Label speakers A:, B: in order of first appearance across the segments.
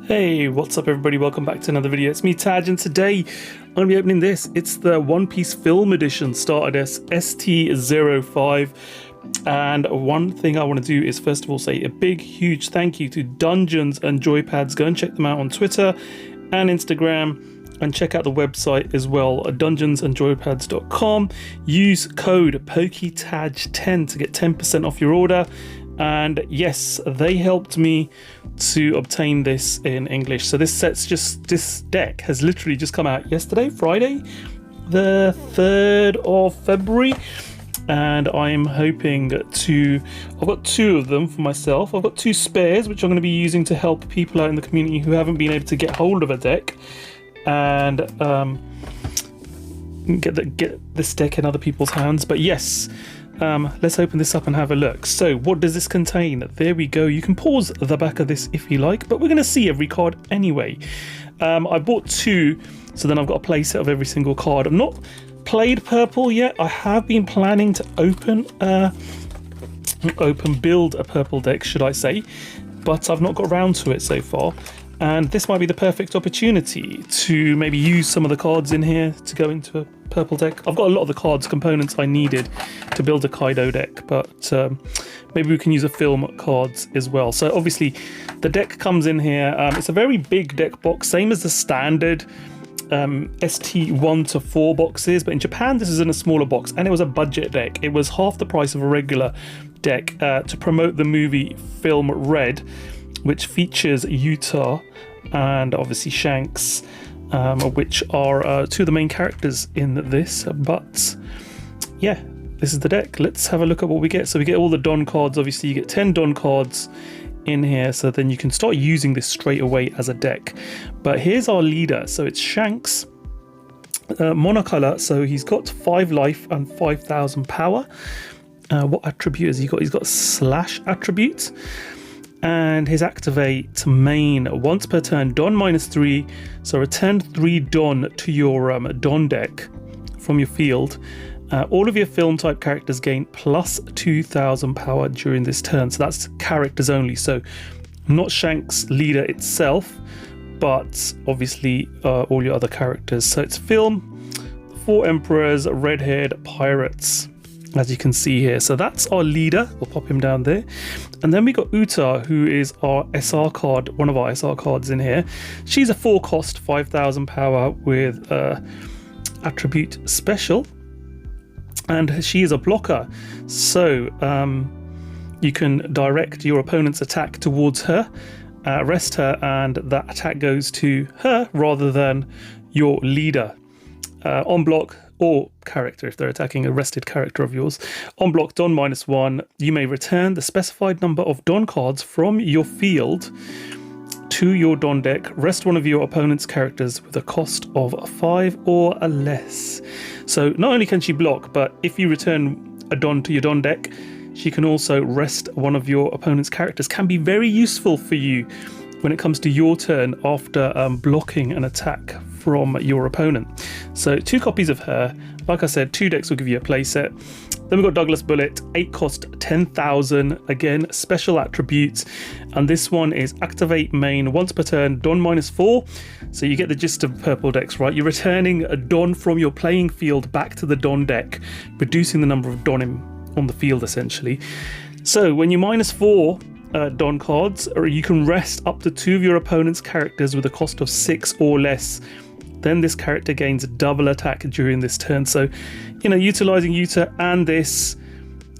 A: Hey, what's up everybody? Welcome back to another video. It's me, Taj, and today I'm going to be opening this. It's the One Piece Film Edition started as ST-05. And one thing I want to do is first of all say a big, huge thank you to Dungeons and Joypads. Go and check them out on Twitter and Instagram, and check out the website as well, dungeonsandjoypads.com. Use code POKETAJ10 to get 10% off your order. And yes, they helped me to obtain this in English. So this deck has literally just come out yesterday, Friday, the 3rd of February. And I'm hoping I've got two of them for myself. I've got two spares, which I'm going to be using to help people out in the community who haven't been able to get hold of a deck. And get this deck in other people's hands. But yes, let's open this up and have a look. So what does this contain? There we go. You can pause the back of this if you like, but we're going to see every card anyway. I bought two, so then I've got a play set of every single card. I've not played purple yet. I have been planning to build a purple deck, should I say, but I've not got around to it so far. And this might be the perfect opportunity to maybe use some of the cards in here to go into a purple deck. I've got a lot of the components I needed to build a Kaido deck, but maybe we can use a film cards as well. So obviously the deck comes in here. It's a very big deck box, same as the standard ST1 to 4 boxes, but in Japan this is in a smaller box, and it was a budget deck. It was half the price of a regular deck to promote the movie film Red, which features Yuta and obviously Shanks, which are two of the main characters in this. But yeah, this is the deck. Let's have a look at what we get. So we get all the Don cards. Obviously you get 10 Don cards in here, so then you can start using this straight away as a deck. But here's our leader. So it's Shanks, monocolor, so he's got 5 life and 5,000 power. What attribute has he got? He's got slash attribute. And his activate main, once per turn, Don -3, so return 3 Don to your Don deck from your field. All of your film type characters gain plus 2,000 power during this turn, so that's characters only, so not Shanks leader itself, but obviously all your other characters. So it's film, 4 emperors, red-haired pirates, as you can see here. So that's our leader. We'll pop him down there. And then we got Uta, who is our SR card, one of our SR cards in here. She's a 4 cost, 5,000 power with attribute special. And she is a blocker. So you can direct your opponent's attack towards her, rest her, and that attack goes to her rather than your leader. On block, or character, if they're attacking a rested character of yours. On block, Don -1, you may return the specified number of Don cards from your field to your Don deck. Rest one of your opponent's characters with a cost of 5 or less. So not only can she block, but if you return a Don to your Don deck, she can also rest one of your opponent's characters. Can be very useful for you when it comes to your turn after blocking an attack from your opponent. So 2 copies of her. Like I said, 2 decks will give you a playset. Then we've got Douglas Bullet, 8 cost, 10,000. Again, special attributes. And this one is activate main, once per turn, Don -4. So you get the gist of purple decks, right? You're returning a Don from your playing field back to the Don deck, reducing the number of Don on the field essentially. So when you -4 Don cards, or you can rest up to 2 of your opponent's characters with a cost of 6 or less. Then this character gains double attack during this turn. So, utilizing Yuta and this,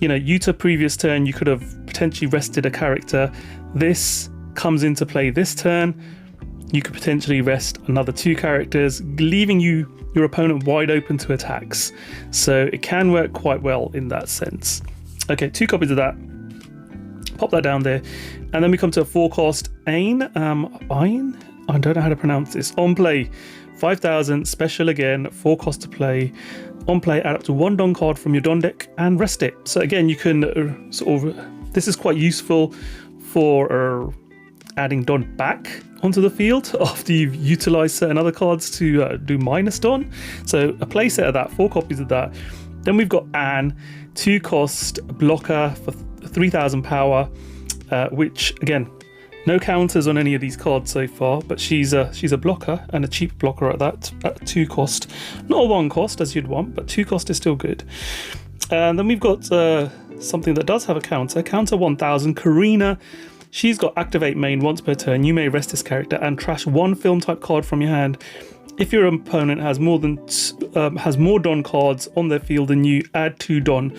A: Yuta previous turn, you could have potentially rested a character. This comes into play this turn. You could potentially rest another 2 characters, leaving your opponent wide open to attacks. So it can work quite well in that sense. Okay, 2 copies of that. Pop that down there. And then we come to a 4 cost Ain. I don't know how to pronounce this. On play, 5,000, special again, 4 cost to play. On play, add up to 1 Don card from your Don deck and rest it. So again, you can this is quite useful for adding Don back onto the field after you've utilized certain other cards to do minus Don. So a playset of that, 4 copies of that. Then we've got Anne, 2 cost blocker for 3,000 power, which again No counters on any of these cards so far, but she's a blocker, and a cheap blocker at that, at 2 cost. Not a 1 cost as you'd want, but 2 cost is still good. And then we've got something that does have a counter. Counter 1000, Karina. She's got activate main once per turn. You may rest this character and trash 1 film type card from your hand. If your opponent has more Don cards on their field than you, add 2 Don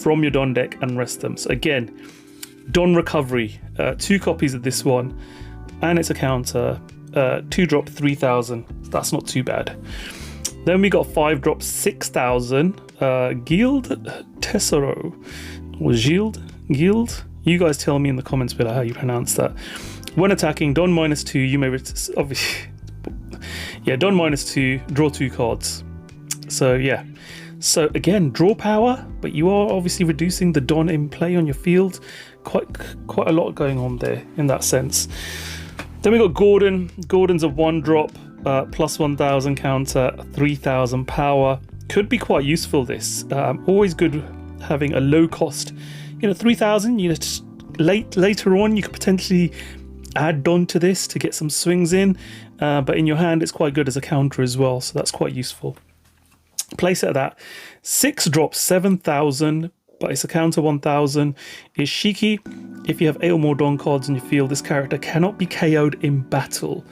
A: from your Don deck and rest them. So again, Don recovery, 2 copies of this one, and it's a counter. 2 drop 3000. That's not too bad. Then we got 5 drop 6000. Guild Tesoro or Guild. You guys tell me in the comments below how you pronounce that. When attacking, Don -2. You may obviously, yeah, Don -2. Draw 2 cards. So yeah. So again, draw power, but you are obviously reducing the Don in play on your field. Quite a lot going on there in that sense. Then we got Gordon. Gordon's a 1 drop, plus 1000 counter, 3000 power. Could be quite useful this. Always good having a low cost. 3000, later on you could potentially add Don to this to get some swings in. But in your hand it's quite good as a counter as well, so that's quite useful. Place it at that. 6 drop 7000, but it's a counter 1000. Is Shiki. If you have 8 or more Don cards in your field, this character cannot be KO'd in battle.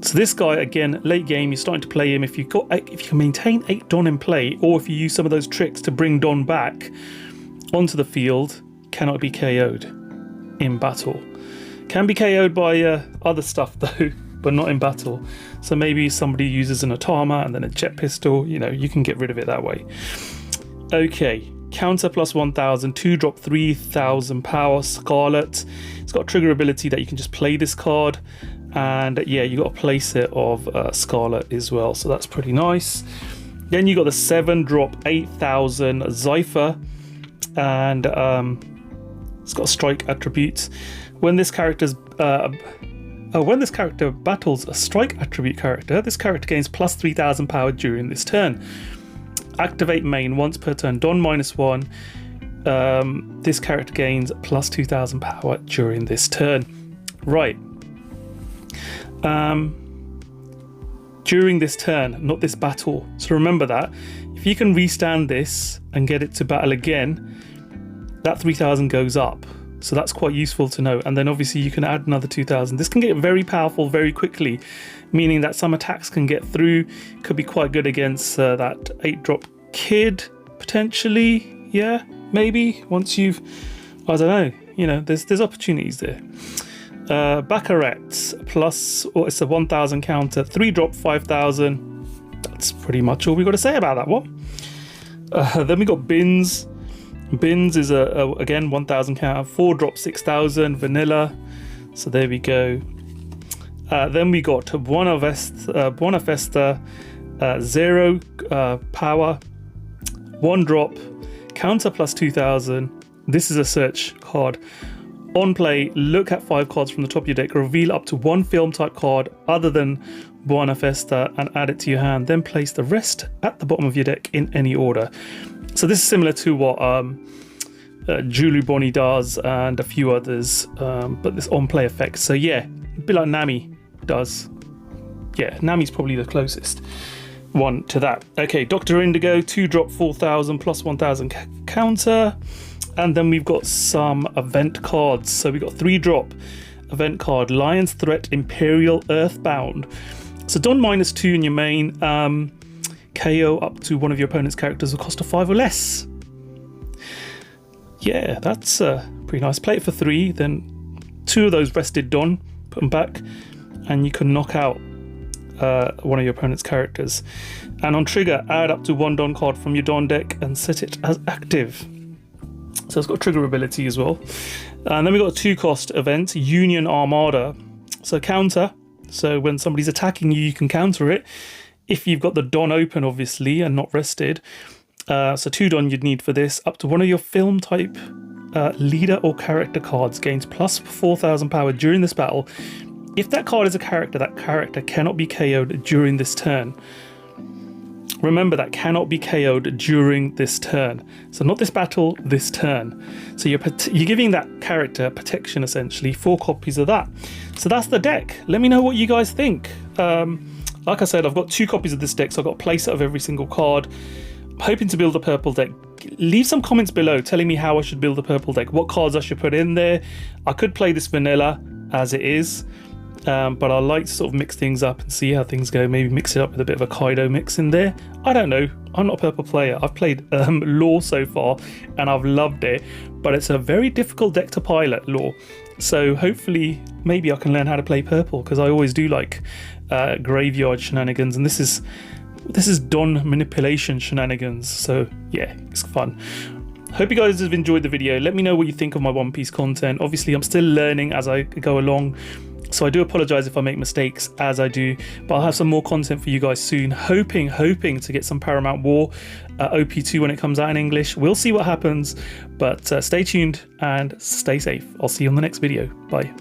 A: So this guy, again, late game, you're starting to play him. If you can maintain 8 Don in play, or if you use some of those tricks to bring Don back onto the field, cannot be KO'd in battle. Can be KO'd by other stuff though, but not in battle. So maybe somebody uses an Atama and then a jet pistol, you can get rid of it that way. Okay, counter plus 1000, 2 drop 3000 power, Scarlet. It's got a trigger ability that you can just play this card. And yeah, you got a place it of Scarlet as well, so that's pretty nice. Then you got the 7 drop 8000 Zypher, and it's got a strike attribute. When this character battles a strike attribute character, this character gains plus 3000 power during this turn. Activate main once per turn, Don -1. This character gains plus 2000 power during this turn. Right. During this turn, not this battle. So remember that. If you can restand this and get it to battle again, that 3000 goes up. So that's quite useful to know. And then obviously you can add another 2000. This can get very powerful very quickly, meaning that some attacks can get through. Could be quite good against that 8 drop kid, potentially. Yeah, maybe once you've, I don't know, there's opportunities there. Baccarat plus, or it's a 1000 counter, 3 drop 5000. That's pretty much all we got to say about that one. Then we got Bins. Bins is again 1000 counter, 4 drop 6000 vanilla. So there we go. Then we got Buona Festa, 0 power, 1 drop, counter plus 2000. This is a search card. On play, look at 5 cards from the top of your deck, reveal up to 1 film type card other than Buona Festa and add it to your hand, then place the rest at the bottom of your deck in any order. So this is similar to what Julie Bonnie does and a few others, but this on play effect. So yeah, a bit like Nami does. Yeah, Nami's probably the closest one to that. Okay, Dr. Indigo, 2 drop 4000 plus 1000 counter. And then we've got some event cards. So we've got 3 drop event card, Lion's Threat, Imperial Earthbound. So Don -2 in your main, KO up to one of your opponent's characters will cost a 5 or less. Yeah, that's pretty nice. Play it for 3, then 2 of those rested Don, put them back, and you can knock out one of your opponent's characters. And on trigger, add up to 1 Don card from your Don deck and set it as active. So it's got trigger ability as well. And then we've got a 2 cost event, Union Armada. So counter. So when somebody's attacking you, you can counter it. If you've got the Don open, obviously, and not rested. So 2 Don you'd need for this. Up to one of your film type leader or character cards gains plus 4000 power during this battle. If that card is a character, that character cannot be KO'd during this turn. remember that cannot be KO'd during this turn. So not this battle, this turn. So you're giving that character protection essentially, 4 copies of that. So that's the deck. Let me know what you guys think. Like I said, I've got 2 copies of this deck, so I've got a playset of every single card. I'm hoping to build a purple deck. Leave some comments below telling me how I should build a purple deck, what cards I should put in there. I could play this vanilla as it is, but I like to sort of mix things up and see how things go. Maybe mix it up with a bit of a Kaido mix in there. I don't know. I'm not a purple player. I've played Law so far and I've loved it, but it's a very difficult deck to pilot, Law. So hopefully maybe I can learn how to play purple, because I always do like graveyard shenanigans, and this is Don manipulation shenanigans. So yeah, it's fun. Hope you guys have enjoyed the video. Let me know what you think of my One Piece content. Obviously I'm still learning as I go along, so I do apologize if I make mistakes as I do, but I'll have some more content for you guys soon. Hoping to get some Paramount War OP2 when it comes out in English. We'll see what happens, but stay tuned and stay safe. I'll see you on the next video. Bye.